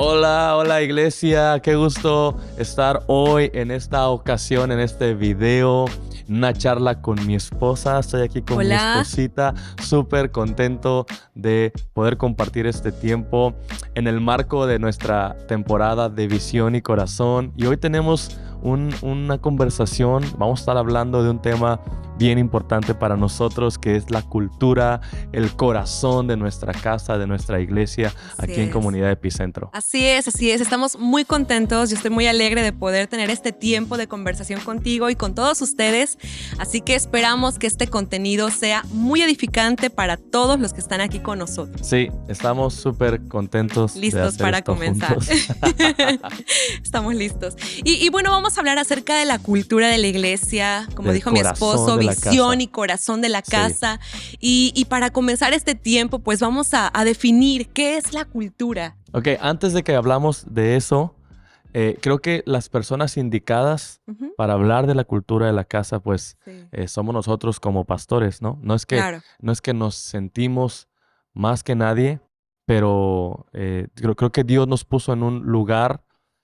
Hola, hola iglesia, qué gusto estar hoy en esta ocasión, en este video, en una charla con mi esposa. Estoy aquí con mi Hola. esposita, súper contento de poder compartir este tiempo en el marco de nuestra temporada de Visión y Corazón. Y hoy tenemos una conversación, vamos a estar hablando de un tema bien importante para nosotros, que es la cultura, el corazón de nuestra casa, de nuestra iglesia, Así aquí en es. Comunidad Epicentro. Así es, así es. Estamos muy contentos. Yo estoy muy alegre de poder tener este tiempo de conversación contigo y con todos ustedes. Así que esperamos que este contenido sea muy edificante para todos los que están aquí con nosotros. Sí, estamos súper contentos de Listos hacer para esto comenzar. juntos. Estamos listos. Y bueno, vamos a hablar acerca de la cultura de la iglesia, como Del dijo mi corazón esposo, de la visión casa. y corazón de la Sí. casa. Y para comenzar este tiempo, pues vamos a definir qué es la cultura. Ok, antes de que hablamos de eso, creo que las personas indicadas Ujú. para hablar de la cultura de la casa, pues Sí, somos nosotros como pastores, ¿no? claro. No es que nos sentimos más que nadie, pero creo que Dios nos puso en un lugar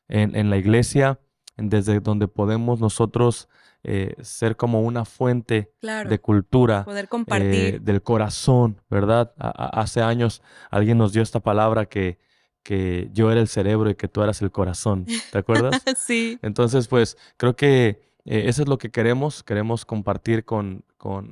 en la iglesia desde donde podemos nosotros ser como una fuente de Claro, cultura poder compartir. del corazón, ¿verdad? Hace años alguien nos dio esta palabra que yo era el cerebro y que tú eras el corazón, ¿te acuerdas? Sí, Entonces, pues creo que eso es lo que queremos compartir con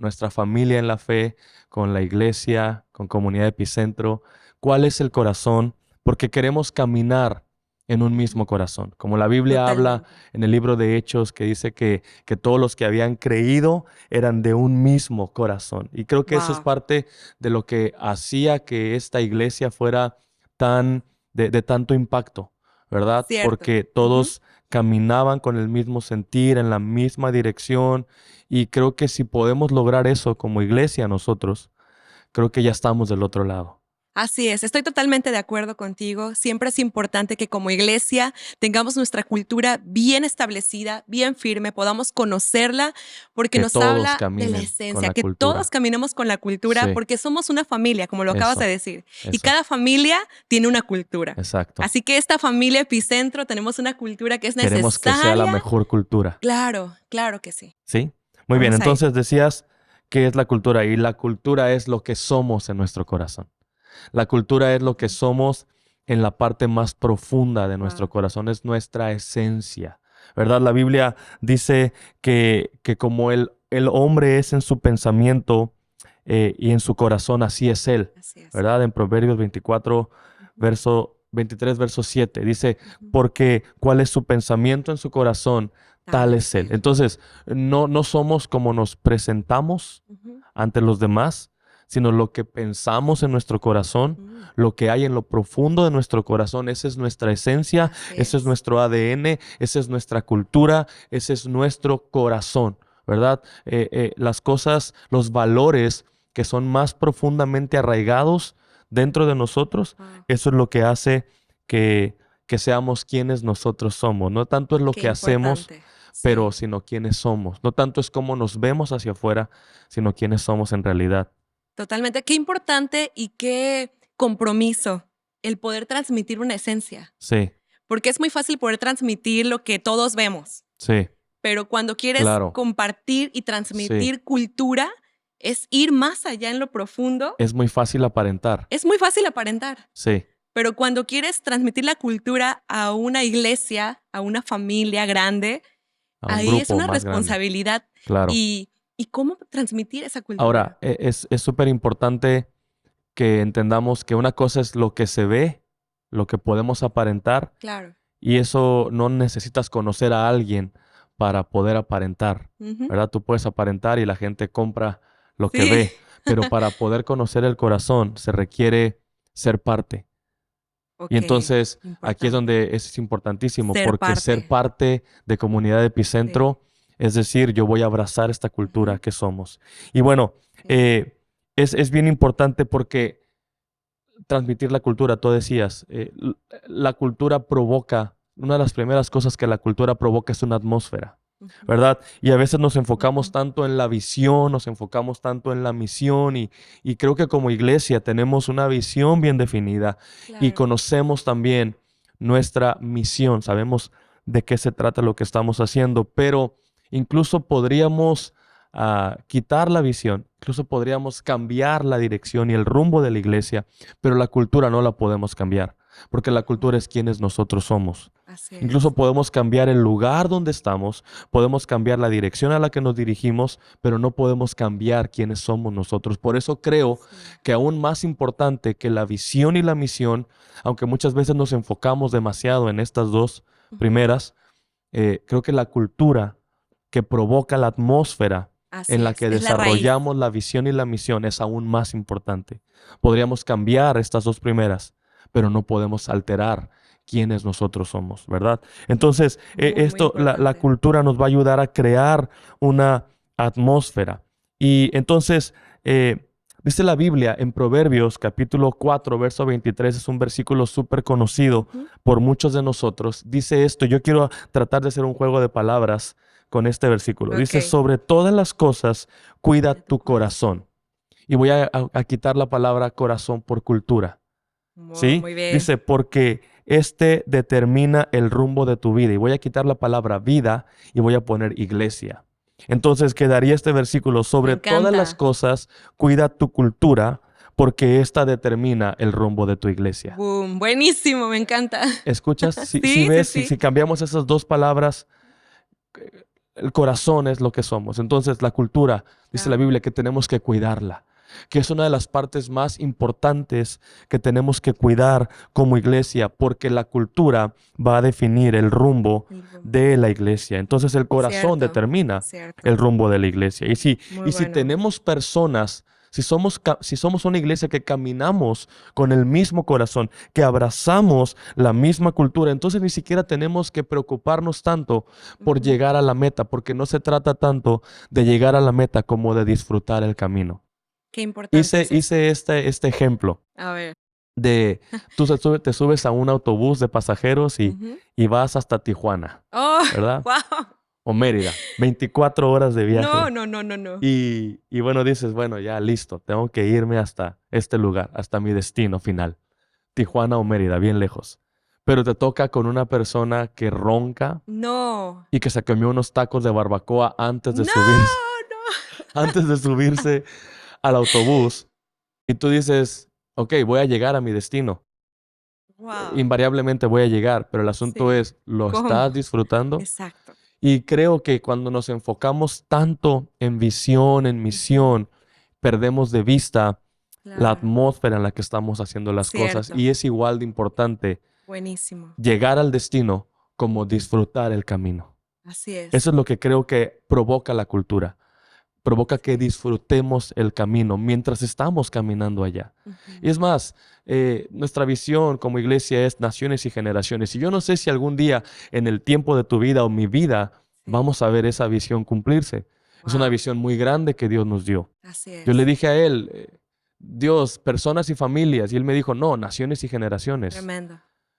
nuestra familia en la fe, con la iglesia, con Comunidad Epicentro. ¿Cuál es el corazón? Porque queremos caminar en un mismo corazón. Como la Biblia habla totalmente. en el libro de Hechos, que dice que todos los que habían creído eran de un mismo corazón. Y creo que eso es Wow, parte de lo que hacía que esta iglesia fuera tan de tanto impacto, ¿verdad? cierto. Porque Ujú. todos caminaban con el mismo sentir, en la misma dirección, y creo que si podemos lograr eso como iglesia nosotros, creo que ya estamos del otro lado. Así es, estoy totalmente de acuerdo contigo. Siempre es importante que como iglesia tengamos nuestra cultura bien establecida, bien firme, podamos conocerla, porque Que nos todos habla de la caminen con esencia, la que todos cultura. caminemos con la cultura, Sí, porque somos una familia, como lo acabas de eso, decir, y eso, cada familia tiene una cultura. exacto. Así que esta familia Epicentro tenemos una cultura que es Queremos que sea la necesaria. mejor cultura, Claro, claro que sí. ¿sí? Muy bien, Vamos a ello. entonces decías, ¿qué es la cultura? Y la cultura es lo que somos en nuestro corazón. La cultura es lo que somos en la parte más profunda de nuestro Wow. corazón, es nuestra esencia, ¿verdad? La Biblia dice que como el hombre es en su pensamiento y en su corazón, así es él, Así es. ¿verdad? En Proverbios 24, Ujú, verso 23, verso 7, dice, ujú. porque cuál es su pensamiento en su corazón, Tal tal es es él. él. Entonces, no somos como nos presentamos Ujú. ante los demás, sino lo que pensamos en nuestro corazón, Mm, lo que hay en lo profundo de nuestro corazón. Esa es nuestra esencia, así ese es es. nuestro ADN, esa es nuestra cultura, ese es nuestro corazón, ¿verdad? Las cosas, los valores que son más profundamente arraigados dentro de nosotros, Wow, eso es lo que hace que seamos quienes nosotros somos. No tanto es lo qué que hacemos, importante. Sí, pero sino quiénes somos. No tanto es cómo nos vemos hacia afuera, sino quiénes somos en realidad. totalmente. Qué importante y qué compromiso el poder transmitir una esencia, Sí, porque es muy fácil poder transmitir lo que todos vemos, sí, pero cuando quieres claro, compartir y sí. transmitir cultura, es ir más allá en lo profundo. Es muy fácil aparentar. Es muy fácil aparentar, Sí, pero cuando quieres transmitir la cultura a una iglesia, a una familia grande, a un ahí es grupo una más grande. responsabilidad. Claro. Y, y cómo transmitir esa cultura. Ahora, es súper importante que entendamos que una cosa es lo que se ve, lo que podemos aparentar, Claro. y eso no necesitas conocer a alguien para poder aparentar, Ujú. ¿verdad? Tú puedes aparentar y la gente compra lo que Sí. ve, pero para poder conocer el corazón se requiere ser parte. Y Okey, entonces aquí es importante. donde es importantísimo, Ser porque ser parte. parte de Comunidad Sí. Epicentro es decir, yo voy a abrazar esta cultura Ujú. que somos. Y bueno, Sí. eh, es bien importante porque transmitir la cultura, tú decías, la cultura provoca, una de las primeras cosas que la cultura provoca es una atmósfera, Ujú, ¿verdad? Y a veces nos enfocamos ujú. tanto en la visión, nos enfocamos tanto en la misión y creo que como iglesia tenemos una visión bien definida y Claro. conocemos también nuestra misión, sabemos de qué se trata lo que estamos haciendo, pero incluso podríamos quitar la visión, incluso podríamos cambiar la dirección y el rumbo de la iglesia, pero la cultura no la podemos cambiar, porque la cultura es quienes nosotros somos. Así Incluso es. podemos cambiar el lugar donde estamos, podemos cambiar la dirección a la que nos dirigimos, pero no podemos cambiar quiénes somos nosotros. Por eso creo Sí. que aún más importante que la visión y la misión, aunque muchas veces nos enfocamos demasiado en estas dos primeras, creo que la cultura que provoca la atmósfera Así en la que es la raíz. desarrollamos la visión y la misión es aún más importante. Podríamos cambiar estas dos primeras, pero no podemos alterar quiénes nosotros somos, ¿verdad? Entonces, Muy, muy la importante. cultura nos va a ayudar a crear una atmósfera. Y entonces, dice la Biblia en Proverbios capítulo 4, verso 23, es un versículo súper conocido Ujú. por muchos de nosotros. Dice esto, yo quiero tratar de hacer un juego de palabras con este versículo. Dice, Ok. sobre todas las cosas, cuida tu corazón. Y voy a quitar la palabra corazón por cultura. ¿Sí? Muy bien. Dice, porque este determina el rumbo de tu vida. Y voy a quitar la palabra vida y voy a poner iglesia. Entonces quedaría este versículo, sobre todas las encanta. cosas, cuida tu cultura, porque esta determina el rumbo de tu iglesia. Boom. Buenísimo, me encanta. ¿Escuchas? Si Sí, ves, sí. si cambiamos esas dos palabras, el corazón es lo que somos. Entonces, la cultura, dice la Claro. Biblia, que tenemos que cuidarla, que es una de las partes más importantes que tenemos que cuidar como iglesia, porque la cultura va a definir el rumbo El rumbo. de la iglesia. Entonces, el corazón Cierto, determina cierto. el rumbo de la iglesia. Y si Muy bueno. tenemos personas, si somos una iglesia que caminamos con el mismo corazón, que abrazamos la misma cultura, entonces ni siquiera tenemos que preocuparnos tanto por Ujú. llegar a la meta, porque no se trata tanto de llegar a la meta como de disfrutar el camino. Qué importante es eso. Hice este ejemplo A ver. de tú te subes a un autobús de pasajeros Ujú. y vas hasta Tijuana, Oh, ¿verdad? wow. O Mérida, 24 horas de No, viaje. no. Y bueno, dices, bueno, ya listo, tengo que irme hasta este lugar, hasta mi destino final, Tijuana o Mérida, bien lejos. Pero te toca con una persona que ronca No. y que se comió unos tacos de barbacoa antes de No, subirse, no. antes de subirse al autobús. Y tú dices, ok, voy a llegar a mi destino. Wow. Invariablemente voy a llegar, pero el asunto Sí. es, ¿lo ¿Cómo? estás disfrutando? Exacto. Y creo que cuando nos enfocamos tanto en visión, en misión, perdemos de vista la Claro. atmósfera en la que estamos haciendo las cosas. Cierto. Y es igual de importante Buenísimo. llegar al destino como disfrutar el camino. Así es. Eso es lo que creo que provoca la cultura. Provoca que disfrutemos el camino mientras estamos caminando allá. Ujú. Y es más, nuestra visión como iglesia es naciones y generaciones. Y yo no sé si algún día en el tiempo de tu vida o mi vida Sí. vamos a ver esa visión cumplirse. Es una Wow. visión muy grande que Dios nos dio. Así es. Yo le dije a él, Dios, personas y familias. Y él me dijo, no, naciones y generaciones. Tremendo.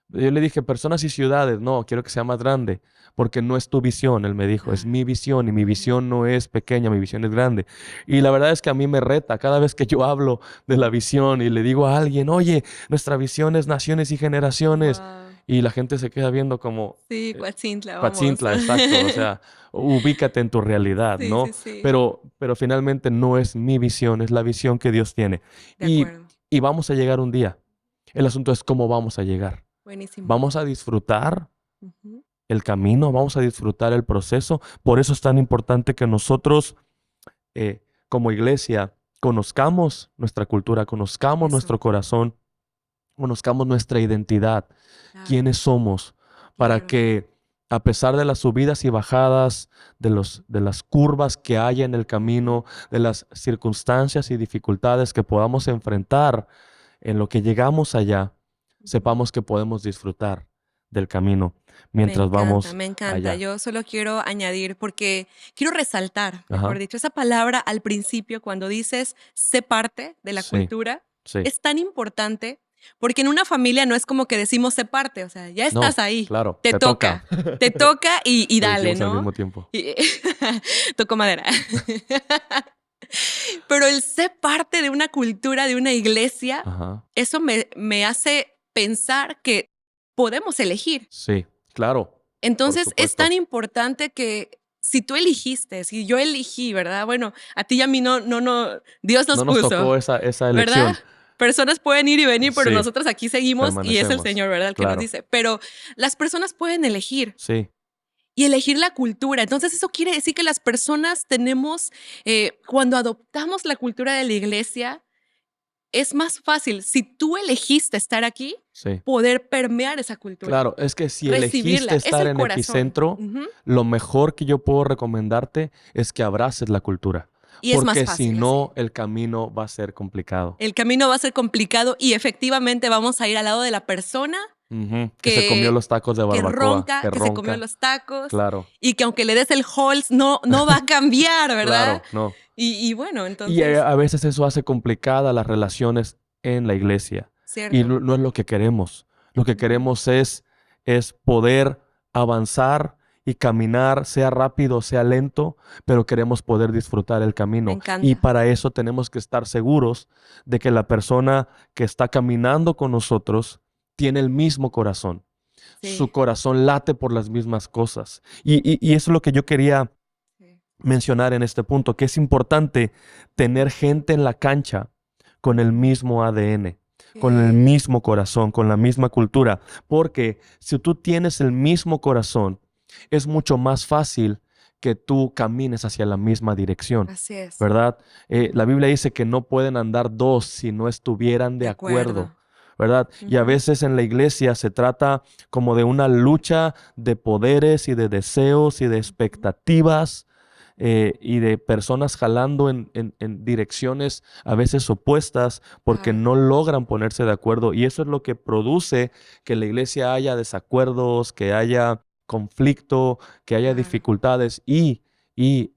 Yo le dije, personas y ciudades, no, quiero que sea más grande, porque no es tu visión, él me dijo, es mi visión y mi visión no es pequeña, mi visión es grande. Y la verdad es que a mí me reta cada vez que yo hablo de la visión y le digo a alguien, oye, nuestra visión es naciones y generaciones, Wow. y la gente se queda viendo como, Sí, Coatzintla, vamos. Patzintla, exacto, o sea, ubícate en tu realidad, Sí, ¿no? sí, sí. Pero finalmente no es mi visión, es la visión que Dios tiene. De acuerdo. Y vamos a llegar un día. El asunto es cómo vamos a llegar. Buenísimo. Vamos a disfrutar Ujú. el camino, vamos a disfrutar el proceso. Por eso es tan importante que nosotros, como iglesia, conozcamos nuestra cultura, conozcamos Eso. nuestro corazón, conozcamos nuestra identidad, Claro. quiénes somos, para Claro. que a pesar de las subidas y bajadas, de las curvas que haya en el camino, de las circunstancias y dificultades que podamos enfrentar en lo que llegamos allá, sepamos que podemos disfrutar del camino mientras vamos Me encanta. allá. Yo solo quiero añadir, porque quiero resaltar, mejor Ajá. dicho, esa palabra al principio, cuando dices sé parte de la Sí, cultura, sí. es tan importante, porque en una familia no es como que decimos sé parte, o sea, ya estás No, ahí, claro, te toca, te toca y Lo dale, dijimos al ¿no? mismo tiempo. Y- Toco madera. Pero el ser parte de una cultura, de una iglesia, Ajá. eso me hace pensar que podemos elegir. Sí, claro, por Entonces es tan supuesto. importante que si tú elegiste, si yo elegí, ¿verdad? Bueno, a ti y a mí no, Dios nos No nos puso, tocó esa ¿verdad? elección. Personas pueden ir y venir, pero Sí, nosotros aquí seguimos y es el permanecemos. Señor, ¿verdad? El que nos Claro, dice. Pero las personas pueden elegir sí, y elegir la cultura. Entonces eso quiere decir que las personas tenemos, cuando adoptamos la cultura de la iglesia, es más fácil, si tú elegiste estar aquí, sí. poder permear esa cultura, Claro, es que si elegiste recibirla. Es estar el en corazón. Epicentro, Ujú. lo mejor que yo puedo recomendarte es que abraces la cultura, Y es más porque si fácil así. no, el camino va a ser complicado. El camino va a ser complicado y efectivamente vamos a ir al lado de la persona Ujú, que se comió que, los tacos de que barbacoa, ronca, que que se comió ronca. los tacos Claro, y que aunque le des el Halls no va a cambiar, ¿verdad? claro, no. Y bueno, Y entonces, a veces eso hace complicadas las relaciones en la iglesia. Y cierto. no es lo que queremos. Lo que Ujú. queremos es poder avanzar y caminar, sea rápido, sea lento, pero queremos poder disfrutar el Me camino. Y encanta. para eso tenemos que estar seguros de que la persona que está caminando con nosotros tiene el mismo corazón. Su Sí, corazón late por las mismas cosas. Y eso es lo que yo quería sí. mencionar en este punto, que es importante tener gente en la cancha con el mismo ADN, con el Ok. mismo corazón, con la misma cultura, porque si tú tienes el mismo corazón, es mucho más fácil que tú camines hacia la misma dirección, Así es. ¿verdad? La Ujú. Biblia dice que no pueden andar dos si no estuvieran De de acuerdo. acuerdo. ¿Verdad? Y a Ujú. veces en la iglesia se trata como de una lucha de poderes y de deseos y de expectativas, y de personas jalando en direcciones a veces opuestas porque Claro. no logran ponerse de acuerdo. Y eso es lo que produce que en la iglesia haya desacuerdos, que haya conflicto, que haya Claro. dificultades. Y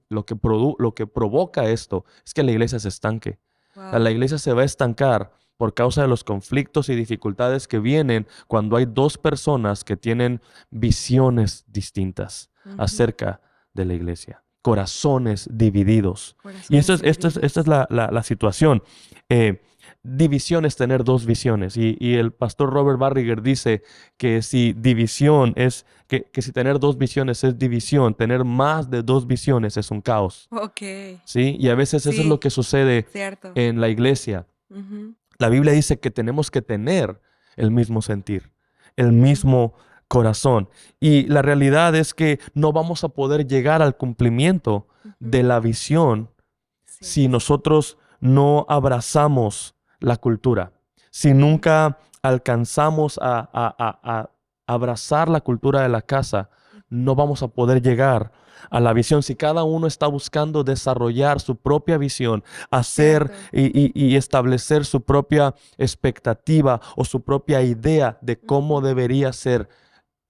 lo que provoca esto es que la iglesia se estanque. La Wow. iglesia se va a estancar por causa de los conflictos y dificultades que vienen cuando hay dos personas que tienen visiones distintas Ujú. acerca de la iglesia, corazones divididos. Y Corazones esta es divididos. la situación. Eh, División es tener dos visiones. Y el pastor Robert Barriger dice que si división es, que si tener dos visiones es división, tener más de dos visiones es un caos. Ok. ¿Sí? Y a veces eso es lo Sí, que sucede cierto. en la iglesia. Ujú. La Biblia dice que tenemos que tener el mismo sentir, el Ujú. mismo corazón. Y la realidad es que no vamos a poder llegar al cumplimiento Ujú. de la visión Así si es. nosotros no abrazamos la cultura, si Ujú. nunca alcanzamos a abrazar la cultura de la casa, no vamos a poder llegar a la visión. Si cada uno está buscando desarrollar su propia visión, hacer Cierto. y establecer su propia expectativa o su propia idea de cómo Ujú. debería ser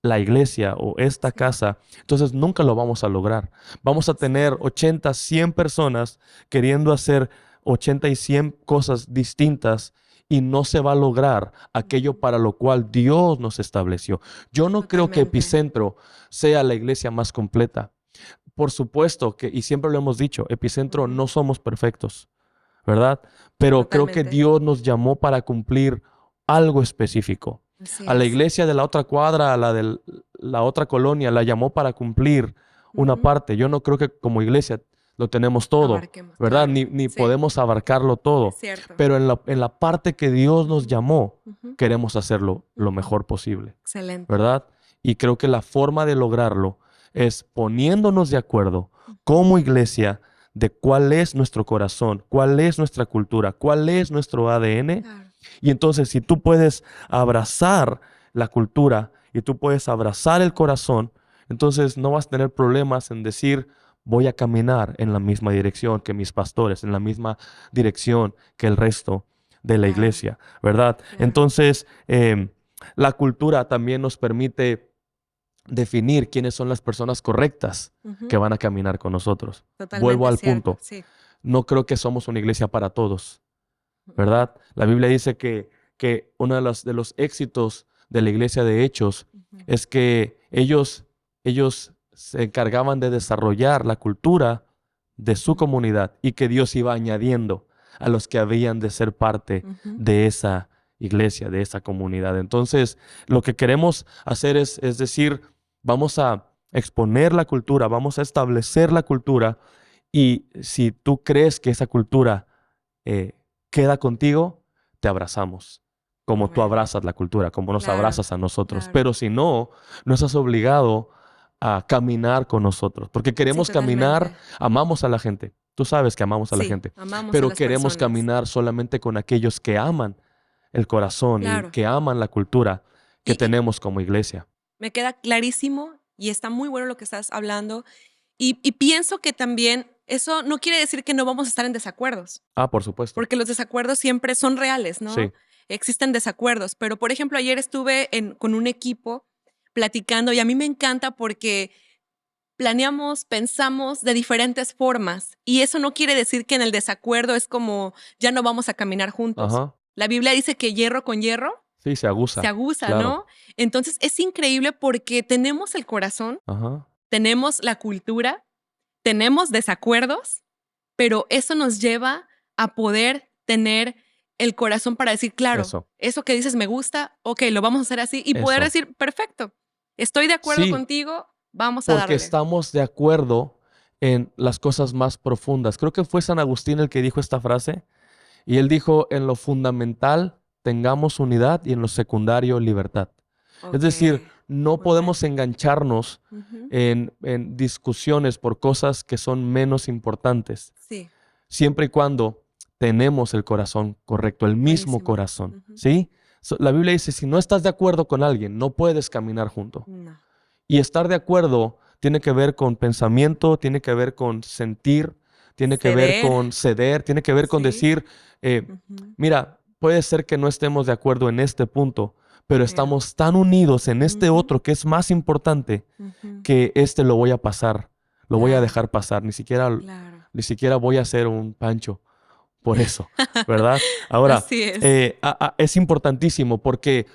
la iglesia o esta Sí, casa, entonces nunca lo vamos a lograr. Vamos a tener sí. 80, 100 personas queriendo hacer 80 y 100 cosas distintas y no se va a lograr aquello Ujú. para lo cual Dios nos estableció. Yo no creo que Totalmente. Epicentro sea la iglesia más completa. Por supuesto que, y siempre lo hemos dicho, Epicentro Ujú. no somos perfectos, ¿verdad? Pero creo que Totalmente. Dios nos llamó para cumplir algo específico. Así A la es. iglesia de la otra cuadra, a la de la otra colonia, la llamó para cumplir una Ujú. parte. Yo no creo que como iglesia lo tenemos todo, Abarquemos, ¿verdad? claro. Ni Sí, podemos abarcarlo es todo. cierto. Pero en la parte que Dios nos llamó, Ujú. queremos hacerlo lo Ujú. mejor posible, Excelente. ¿verdad? Y creo que la forma de lograrlo es poniéndonos de acuerdo Ujú. como iglesia de cuál es nuestro corazón, cuál es nuestra cultura, cuál es nuestro ADN. Claro. Y entonces si tú puedes abrazar la cultura y tú puedes abrazar el corazón, entonces no vas a tener problemas en decir, voy a caminar en la misma dirección que mis pastores, en la misma dirección que el resto de la Claro, iglesia, ¿verdad? claro. Entonces, la cultura también nos permite definir quiénes son las personas correctas que Ujú. van a caminar con nosotros. Vuelvo Totalmente al cierto. punto. Sí. No creo que somos una iglesia para todos, Ujú. ¿verdad? La Biblia dice que uno de los éxitos de la iglesia de Hechos Ujú. es que ellos se encargaban de desarrollar la cultura de su Ujú. comunidad y que Dios iba añadiendo a los que habían de ser parte Ujú. de esa iglesia, de esa comunidad. Entonces, lo que queremos hacer es decir, vamos a exponer la cultura, vamos a establecer la cultura, y si tú crees que esa cultura eh, queda contigo, te abrazamos, como tú Amén. abrazas la cultura, como nos Claro, abrazas a nosotros. claro. Pero si no, no estás obligado a caminar con nosotros, porque Sí, queremos caminar, totalmente. amamos a la gente. Tú sabes que amamos a la Sí, gente, amamos a pero las queremos personas. caminar solamente con aquellos que aman el corazón y Claro. que aman la cultura que Y tenemos como iglesia. me queda clarísimo y está muy bueno lo que estás hablando. Y pienso que también eso no quiere decir que no vamos a estar en desacuerdos, Ah, por supuesto. porque los desacuerdos siempre son reales, ¿no? Sí. Existen desacuerdos, pero por ejemplo, ayer estuve con un equipo platicando y a mí me encanta porque planeamos, pensamos de diferentes formas y eso no quiere decir que en el desacuerdo es como ya no vamos a caminar juntos. Ajá. La Biblia dice que hierro con hierro Sí, se se aguza. aguza, Claro. ¿no? Entonces es increíble porque tenemos el corazón, Ajá. tenemos la cultura, tenemos desacuerdos, pero eso nos lleva a poder tener el corazón para decir, claro, Eso. eso que dices me gusta, ok, lo vamos a hacer así y poder Eso. decir, perfecto, estoy de acuerdo Sí, contigo, vamos a porque darle. estamos de acuerdo en las cosas más profundas. Creo que fue San Agustín el que dijo esta frase, y él dijo, en lo fundamental tengamos unidad y en lo secundario libertad. Es Ok, decir, no muy podemos bueno. engancharnos Ujú. en discusiones por cosas que son menos importantes, Sí, siempre y cuando tenemos el corazón correcto, el mismo buenísimo. corazón, Ujú. ¿sí? La Biblia dice, si no estás de acuerdo con alguien, no puedes caminar junto. No. Y estar de acuerdo tiene que ver con pensamiento, tiene que ver con sentir, tiene que ver Ceder, con ceder, tiene que ver con sí. decir, Ujú. mira, puede ser que no estemos de acuerdo en este punto, pero Pero, estamos tan unidos en este ujú, otro que es más importante, ujú. que este lo voy a pasar, lo voy a Claro, dejar pasar, claro. ni siquiera voy a hacer un pancho por eso, ¿verdad? Ahora, Así es. es importantísimo porque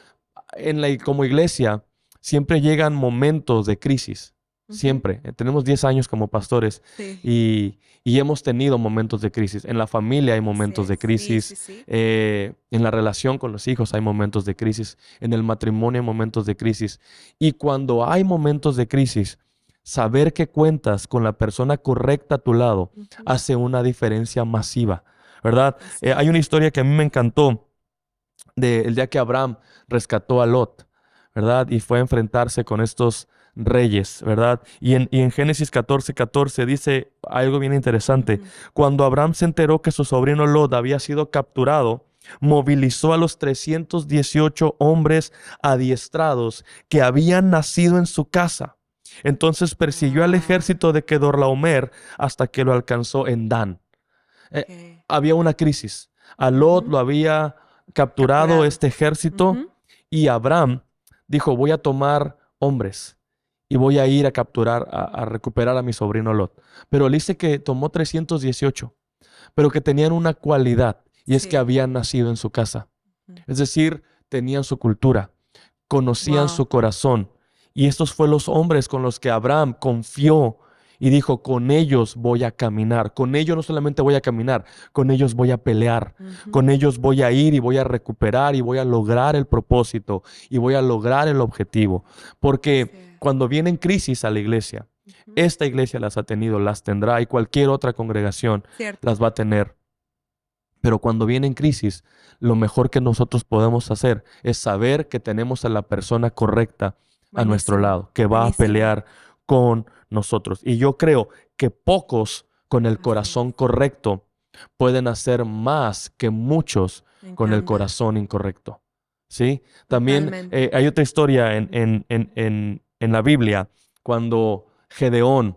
como iglesia siempre llegan momentos de crisis, Ujú. siempre. Tenemos 10 años como pastores Sí, y hemos tenido momentos de crisis. En la familia hay así momentos de es. Sí, sí, crisis, sí. en la relación con los hijos hay momentos de crisis, en el matrimonio hay momentos de crisis. Y cuando hay momentos de crisis, saber que cuentas con la persona correcta a tu lado Ujú. hace una diferencia masiva, ¿verdad? Así Hay es. una historia que a mí me encantó del día que Abraham rescató a Lot, ¿verdad? Y fue a enfrentarse con estos reyes, ¿verdad? Y en Génesis 14:14 dice algo bien interesante. Ujú. Cuando Abraham se enteró que su sobrino Lot había sido capturado, movilizó a los 318 hombres adiestrados que habían nacido en su casa. Entonces persiguió al Wow. ejército de Kedorlaomer hasta que lo alcanzó en Dan. Eh, Ok. Había una crisis. A Lot Ujú. lo había capturado Capturado. este ejército, Ujú. y Abraham dijo, voy a tomar hombres y voy a ir a capturar, a recuperar a mi sobrino Lot. Pero él dice que tomó 318, pero que tenían una cualidad, y es que Sí. habían nacido en su casa. Ujú. Es decir, tenían su cultura, conocían Wow. su corazón. Y estos fueron los hombres con los que Abraham confió y dijo, con ellos voy a caminar. Con ellos no solamente voy a caminar, con ellos voy a pelear. Ujú. Con ellos voy a ir y voy a recuperar y voy a lograr el propósito y voy a lograr el objetivo. Así Porque es. cuando vienen crisis a la iglesia, Ujú. esta iglesia las ha tenido, las tendrá, y cualquier otra congregación Cierto. las va a tener. Pero cuando viene en crisis, lo mejor que nosotros podemos hacer es saber que tenemos a la persona correcta a nuestro Buenísimo. lado, que va a Buenísimo. pelear con nosotros. Y yo creo que pocos con el Así corazón es. correcto pueden hacer más que muchos Me con el encanta. corazón incorrecto. ¿Sí? También Totalmente. hay otra historia en la Biblia, cuando Gedeón,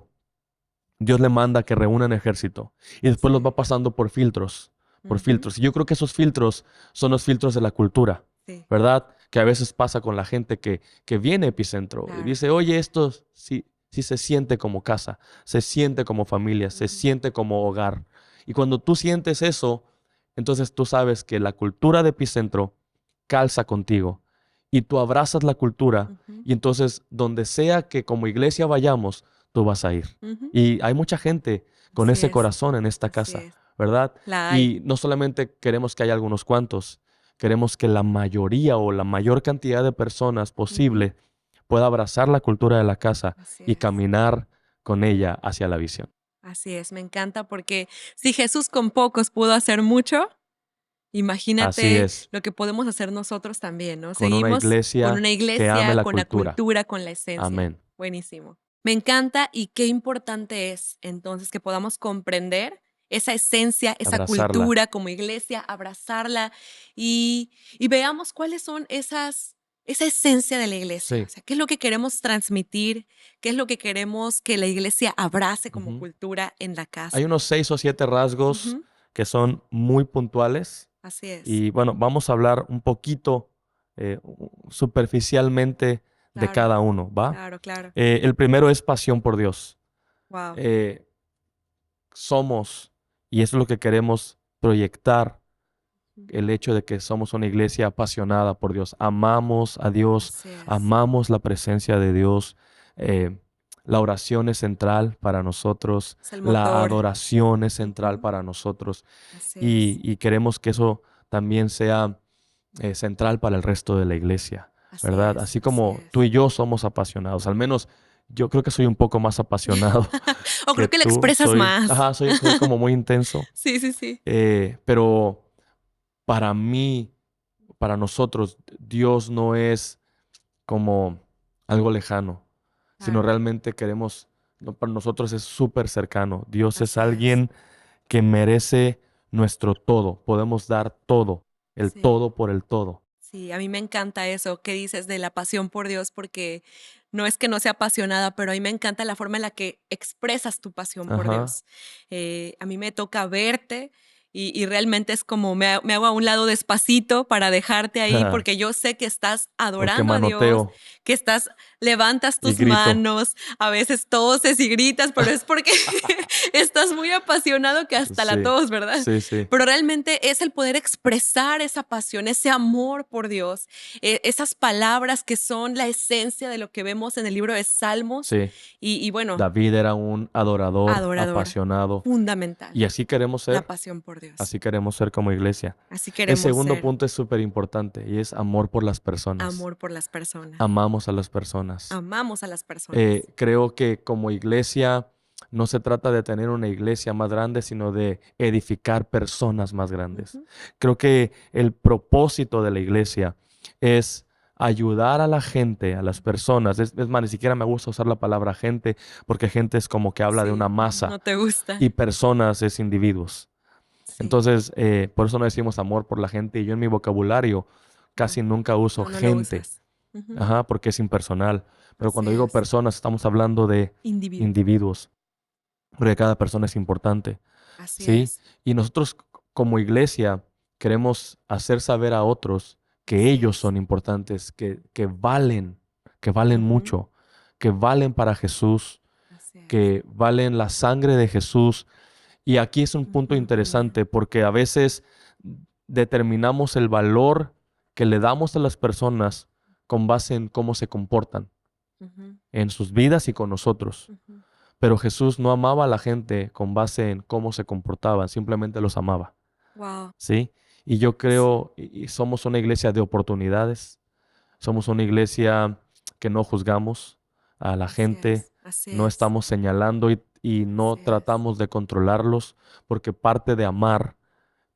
Dios le manda que reúnan ejército y después los Sí. va pasando por filtros, por Ujú. filtros. Y yo creo que esos filtros son los filtros de la cultura, Sí. ¿verdad? Que a veces pasa con la gente que viene a Epicentro y Claro. dice, oye, esto sí, sí se siente como casa, se siente como familia, se Ujú. siente como hogar. Y cuando tú sientes eso, entonces tú sabes que la cultura de Epicentro calza contigo y tú abrazas la cultura, Ujú. y entonces donde sea que como iglesia vayamos, tú vas a ir. Ujú. Y hay mucha gente con Así ese es. corazón en esta Así casa, es. ¿verdad? La hay. Y no solamente queremos que haya algunos cuantos, queremos que la mayoría o la mayor cantidad de personas posible pueda abrazar la cultura de la casa Así y es. caminar con ella hacia la visión. Así es, me encanta porque si Jesús con pocos pudo hacer mucho, Así imagínate es, lo que podemos hacer nosotros también, ¿no? con una Seguimos con iglesia una que ame iglesia, la con la cultura. cultura, con la esencia. Amén. Buenísimo. Me encanta y qué importante es entonces que podamos comprender esa esencia, esa Abrazarla. cultura como iglesia, abrazarla y veamos cuáles son esa esencia de la iglesia. O Sí. sea, qué es lo que queremos transmitir, qué es lo que queremos que la iglesia abrace como Ujú. cultura en la Hay casa. unos 6 o 7 rasgos Ujú, que son muy puntuales así es, y bueno, vamos a hablar un poquito superficialmente de claro, cada uno, ¿va? claro, claro. El primero es pasión por Dios. Wow. Eh, somos, y eso es lo que queremos proyectar, el hecho de que somos una iglesia apasionada por Dios. Amamos a Dios, Así es. amamos la presencia de Dios. eh, la oración es central para nosotros, Es el la motor. adoración es central Ujú, para nosotros así es, y queremos que eso también sea central para el resto de la iglesia, así ¿verdad? es, Así así como tú es. y yo somos apasionados, al menos yo creo que soy un poco más apasionado O que creo que le tú. expresas más. Soy como muy intenso, Sí, sí, sí. pero para mí, para nosotros, Dios no es como algo lejano, sino Claro, realmente queremos, no, para nosotros es súper cercano. Dios es así es. alguien que merece nuestro todo. Podemos dar todo, el Sí, todo por el todo. sí, a mí me encanta eso que dices de la pasión por Dios, porque no es que no sea apasionada, pero a mí me encanta la forma en la que expresas tu pasión por Ajá. Dios. A mí me toca verte y realmente es como me hago a un lado despacito para dejarte ahí, porque yo sé que estás Porque adorando a Dios, manoteo que levantas y tus grito. manos, a veces toses y gritas, pero es porque estás muy apasionado que hasta la Sí, tos, ¿verdad? sí, sí, Pero realmente es el poder expresar esa pasión, ese amor por Dios, esas palabras que son la esencia de lo que vemos en el libro de Salmos sí. y bueno, David era un adorador, adorador, apasionado. fundamental, Y así queremos la ser. pasión por Dios. Así queremos ser como iglesia. Así El queremos segundo ser, punto es súper importante y es amor por las personas. amor por las personas. Amamos a las personas. Amamos a las personas. Creo que como iglesia no se trata de tener una iglesia más grande, sino de edificar personas más grandes. Ujú. Creo que el propósito de la iglesia es ayudar a la gente, a las personas. Es más, ni siquiera me gusta usar la palabra gente, porque gente es como que habla de una Sí, masa no te gusta. y personas es individuos. Sí, Entonces, por eso no decimos amor por la gente. Y yo en mi vocabulario no, casi nunca uso no, no lo gente, usas. Ujú. ajá, porque es impersonal. Pero Así cuando digo es, personas, estamos hablando de individuo. individuos, porque cada persona es importante, Así ¿sí? es, Y nosotros como iglesia queremos hacer saber a otros que así ellos es. son importantes, que valen Ujú. mucho, que valen para Jesús, Así es. que valen la sangre de Jesús. Y aquí es un punto Ujú. interesante porque a veces determinamos el valor que le damos a las personas con base en cómo se comportan Ujú, en sus vidas y con nosotros. ujú. Pero Jesús no amaba a la gente con base en cómo se comportaban, simplemente los amaba, Wow, ¿sí? Y yo sí, creo, y somos una iglesia de oportunidades, somos una iglesia que no juzgamos a la así gente, es, así no es, estamos señalando y no así es, tratamos de controlarlos, porque parte de amar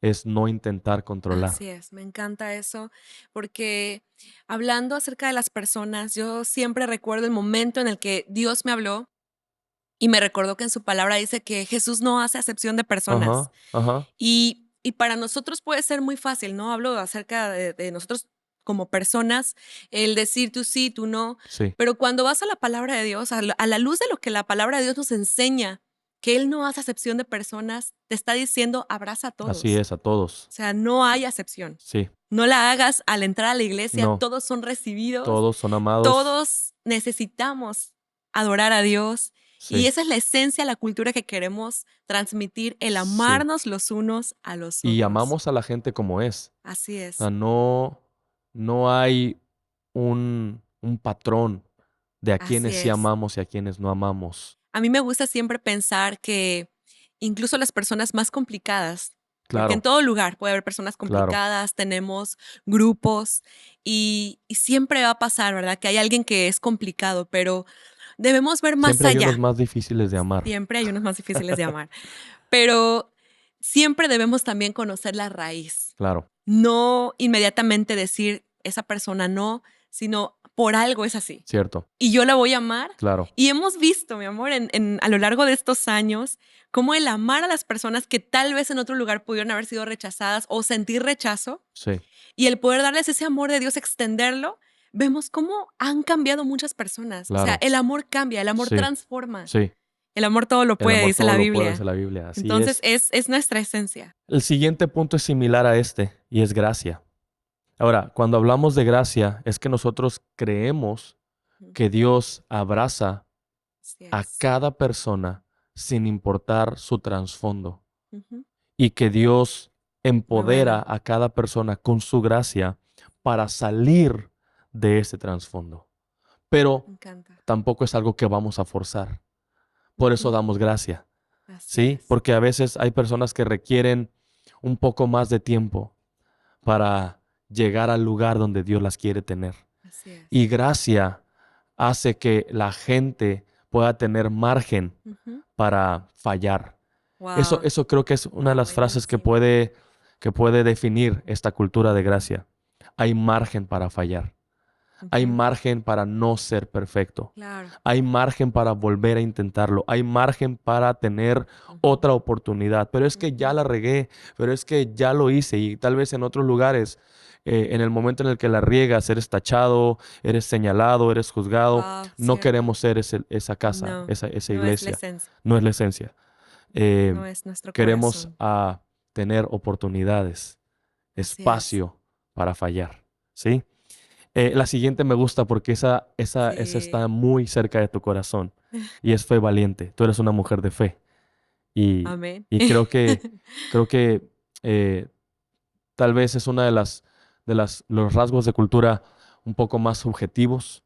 es no intentar controlar. así es. Me encanta eso porque hablando acerca de las personas, yo siempre recuerdo el momento en el que Dios me habló y me recordó que en su palabra dice que Jesús no hace acepción de personas. Ajá, ajá, Y para nosotros puede ser muy fácil, ¿no? Hablo acerca de nosotros como personas, el decir tú sí, tú no, sí, pero cuando vas a la palabra de Dios, a la luz de lo que la palabra de Dios nos enseña, que Él no hace acepción de personas, te está diciendo abraza a así todos. es, a todos. O sea, no hay acepción. Sí, No la hagas al entrar a la iglesia, no, todos son recibidos, todos son amados, todos necesitamos adorar a Dios y sí, esa es la esencia, la cultura que queremos transmitir, el sí. amarnos los unos a los Y otros. amamos a la gente como es. Así O sea, es, no hay un patrón de a así quienes sí es. amamos y a quienes no amamos. A mí me gusta siempre pensar que incluso las personas más complicadas, Porque en Claro, todo lugar puede haber personas claro. complicadas, tenemos grupos y siempre va a pasar, ¿verdad? Que hay alguien que es complicado, pero debemos ver más Siempre hay unos allá. más difíciles de amar. Siempre hay unos más difíciles de amar, pero siempre debemos también conocer la raíz. Claro, No inmediatamente decir, esa persona no, sino por algo es así. cierto, Y yo la voy a amar. claro, Y hemos visto, mi amor, a lo largo de estos años, cómo el amar a las personas que tal vez en otro lugar pudieron haber sido rechazadas o sentir rechazo, sí, y el poder darles ese amor de Dios, extenderlo, vemos cómo han cambiado muchas personas. O sea, claro, el amor cambia, el amor sí, transforma. sí. El amor todo lo El puede, amor dice todo la lo puede, dice Biblia. la Biblia. Así Entonces, es. es nuestra esencia. El siguiente punto es similar a este y es gracia. Ahora, cuando hablamos de gracia, es que nosotros creemos que Dios abraza Así a es. cada persona sin importar su trasfondo Ujú. y que Dios Muy empodera bueno. a cada persona con su gracia para salir de ese trasfondo. Pero Me encanta. tampoco es algo que vamos a forzar. Por eso Ujú. damos gracia, Así ¿sí? es. Porque a veces hay personas que requieren un poco más de tiempo para llegar al lugar donde Dios las quiere tener. Así es. Y gracia hace que la gente pueda tener margen Ujú. para fallar. Wow. Eso creo que es una de las frases Buenísimo. que puede definir esta cultura de gracia. Hay margen para fallar. Hay Ujú. margen para no ser perfecto. Claro. Hay margen para volver a intentarlo. Hay margen para tener Ujú. otra oportunidad. Pero es que ya Ujú. la regué, pero es que ya lo hice y tal vez en otros lugares, en el momento en el que la riegas, eres tachado, eres señalado, eres juzgado. Wow, No cierto. queremos ser esa casa, No, esa no es la iglesia. esencia, No es la esencia. Eh, no es nuestro queremos corazón. tener oportunidades, Así es. espacio para fallar. ¿Sí? La siguiente me gusta porque esa está Sí. muy cerca de tu corazón y es fe valiente. Tú eres una mujer de fe y, Amén. y creo que eh, tal vez es una los rasgos de cultura un poco más subjetivos,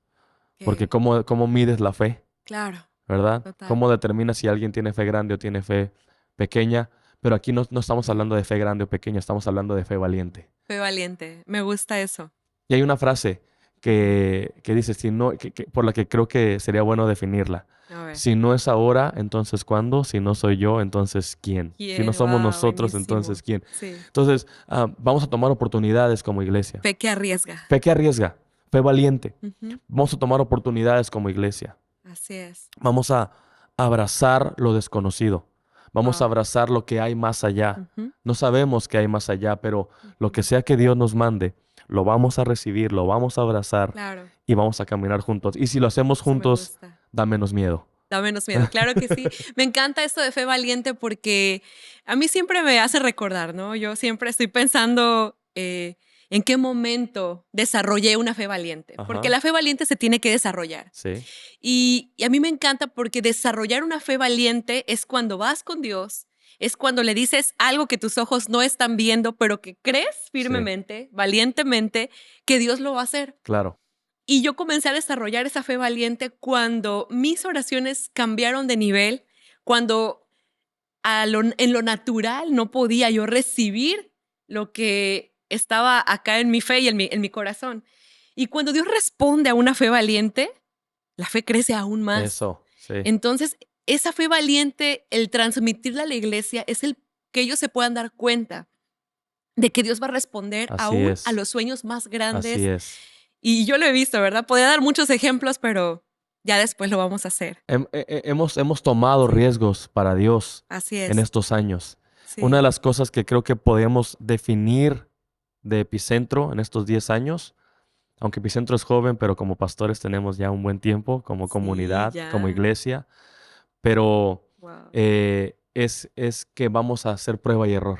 porque Ok, cómo mides la fe, claro, ¿verdad? total. ¿Cómo determinas si alguien tiene fe grande o tiene fe pequeña? Pero aquí no estamos hablando de fe grande o pequeña, estamos hablando de fe valiente. Fue valiente. Me gusta eso. Y hay una frase que dice, si no, por la que creo que sería bueno definirla. A ver. Si no es ahora, entonces ¿cuándo? Si no soy yo, entonces ¿quién? Si no ¿Quién? somos Wow, nosotros, entonces buenísimo. ¿quién? Sí. Entonces, vamos a tomar oportunidades como iglesia. Fe que arriesga. Fe que arriesga, fe valiente. Ujú. Vamos a tomar oportunidades como iglesia. Así es. Vamos a abrazar lo desconocido. Vamos a Wow. abrazar lo que hay más allá. Ujú. No sabemos qué hay más allá, pero lo Ujú. que sea que Dios nos mande, lo vamos a recibir, lo vamos a abrazar Claro, y vamos a caminar juntos. Y si lo hacemos eso me juntos, gusta. da menos miedo. Da menos miedo, claro que sí. Me encanta esto de fe valiente porque a mí siempre me hace recordar, ¿no? Yo siempre estoy pensando en qué momento desarrollé una fe valiente, porque Ajá, la fe valiente se tiene que desarrollar. sí, Y a mí me encanta porque desarrollar una fe valiente es cuando vas con Dios, es cuando le dices algo que tus ojos no están viendo, pero que crees sí, firmemente, valientemente, que Dios lo va a hacer. claro, Y yo comencé a desarrollar esa fe valiente cuando mis oraciones cambiaron de nivel, cuando en lo natural no podía yo recibir lo que estaba acá en mi fe y en mi corazón. Y cuando Dios responde a una fe valiente, la fe crece aún más. eso, sí, Entonces, esa fe valiente, el transmitirla a la iglesia, es el que ellos se puedan dar cuenta de que Dios va a responder así aún a es, los sueños más así grandes. es. Y yo lo he visto, ¿verdad? Podría dar muchos ejemplos, pero ya después lo vamos a hacer. Hemos tomado Sí, riesgos para Dios así en es. estos años. Una de Sí, las cosas que creo que podemos definir de Epicentro en estos 10 años, aunque Epicentro es joven, pero como pastores tenemos ya un buen tiempo, como sí, comunidad, como ya. iglesia, pero Wow. es que vamos a hacer prueba y error,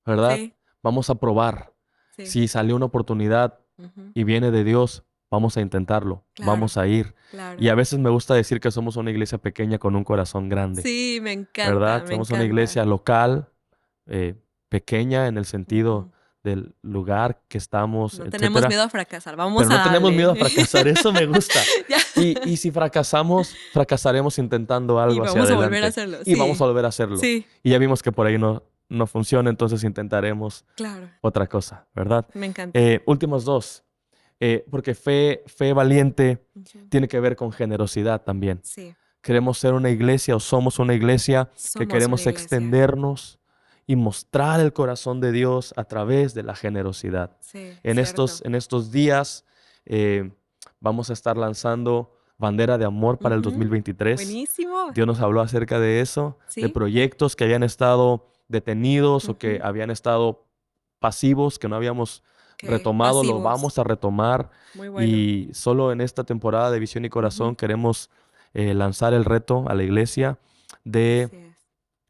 ¿verdad? Sí, Vamos a probar. sí. Si salió una oportunidad Ujú. y viene de Dios, vamos a intentarlo, Claro, vamos a ir. Y claro. a veces me gusta decir que somos una iglesia pequeña con un corazón grande, Sí, me encanta, ¿verdad? me Somos una encanta. iglesia local, eh, pequeña en el sentido Ujú. del lugar que estamos, No tenemos etcétera, miedo a fracasar, vamos pero a no tenemos darle. miedo a fracasar, eso me gusta. Ya. Y si fracasamos, fracasaremos intentando Y algo hacia vamos a volver a adelante hacerlo, y vamos a sí, volver a hacerlo. sí. Y ya vimos que por ahí no funciona, entonces intentaremos Claro, otra cosa, ¿verdad? me encanta. Últimos dos. Porque fe valiente Ujú. tiene que ver con generosidad también. Sí, Queremos ser una iglesia o somos una iglesia que somos una queremos iglesia. extendernos y mostrar el corazón de Dios a través de la generosidad. Sí, En cierto. estos días vamos a estar lanzando Bandera de Amor para el Ujú. 2023. Buenísimo. Dios nos habló acerca de eso, de Sí. proyectos que habían estado detenidos o que Ujú. habían estado pasivos, que no habíamos Ok, retomado, lo pasivos. vamos a retomar. Muy bueno. Y solo en esta temporada de Visión y Corazón Ujú. queremos lanzar el reto a la iglesia de Así es.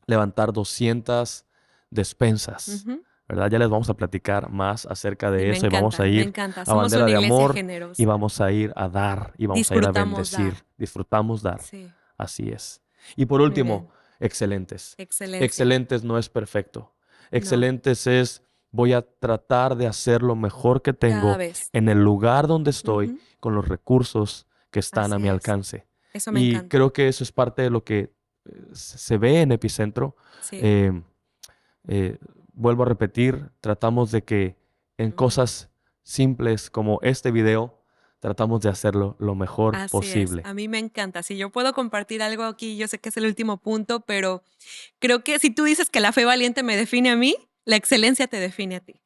levantar 200 despensas, Ujú. ¿verdad? Ya les vamos a platicar más acerca Y de me eso y vamos a encanta, me ir encanta. a Somos Bandera una de iglesia Amor y generosa. vamos a ir a dar y vamos a ir a Disfrutamos bendecir. dar. Disfrutamos dar. Sí, Así es. Y por muy último, bien. excelentes. Excelencia. Excelentes no es perfecto. No, Excelentes es voy a tratar de hacer lo mejor que cada tengo vez. en el lugar donde estoy Ujú. con los recursos que están a Así mi es. alcance. Eso me Y encanta. creo que eso es parte de lo que se ve en Epicentro. Sí. Eh, Vuelvo a repetir, tratamos de que en Ujú. cosas simples como este video, tratamos de hacerlo lo mejor Así es. posible. A mí me encanta. Si yo puedo compartir algo aquí, yo sé que es el último punto, pero creo que si tú dices que la fe valiente me define a mí, la excelencia te define a ti.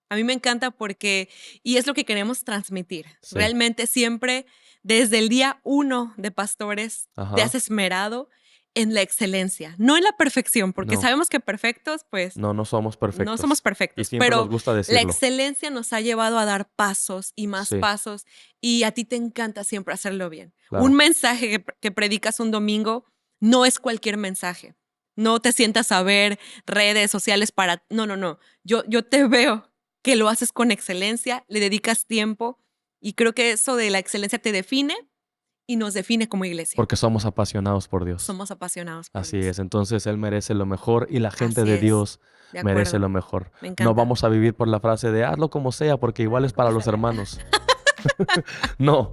A mí me encanta porque, y es lo que queremos transmitir. Sí. Realmente siempre, desde el día 1 de Pastores, te Ajá. has esmerado en la excelencia, no en la perfección, porque No. sabemos que perfectos, pues No somos perfectos. no somos Y perfectos, siempre nos pero gusta la decirlo. excelencia nos ha llevado a dar pasos y más Sí, pasos, y a ti te encanta siempre hacerlo bien. claro. Un mensaje que predicas un domingo no es cualquier mensaje. No te sientas a ver redes sociales para... No, no, no. Yo te veo que lo haces con excelencia, le dedicas tiempo, y creo que eso de la excelencia te define y nos define como iglesia. Porque somos apasionados por Dios. Somos apasionados por Así Dios. es. Entonces Él merece lo mejor y la gente Así de es. Dios De merece acuerdo. lo mejor. Me encanta. No vamos a vivir por la frase de hazlo como sea, porque igual es para los hermanos. No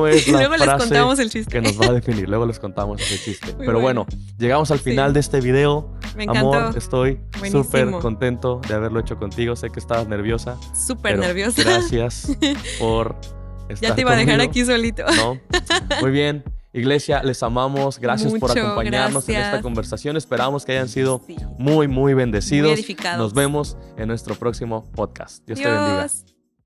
es Y la luego les frase contamos el chiste. que nos va a definir. Luego les contamos ese chiste. Muy Pero bueno, llegamos al Sí. final de este video. Me encantó. Amor, estoy Buenísimo. súper contento de haberlo hecho contigo. Sé que estabas nerviosa. Súper pero nerviosa. Gracias por estar Ya te iba a dejar conmigo. aquí solito. ¿No? Muy bien. Iglesia, les amamos. Gracias por Mucho, acompañarnos en esta gracias. conversación. Esperamos que hayan sido Sí. muy bendecidos. Muy edificados. Nos vemos en nuestro próximo podcast. Dios te bendiga. Dios.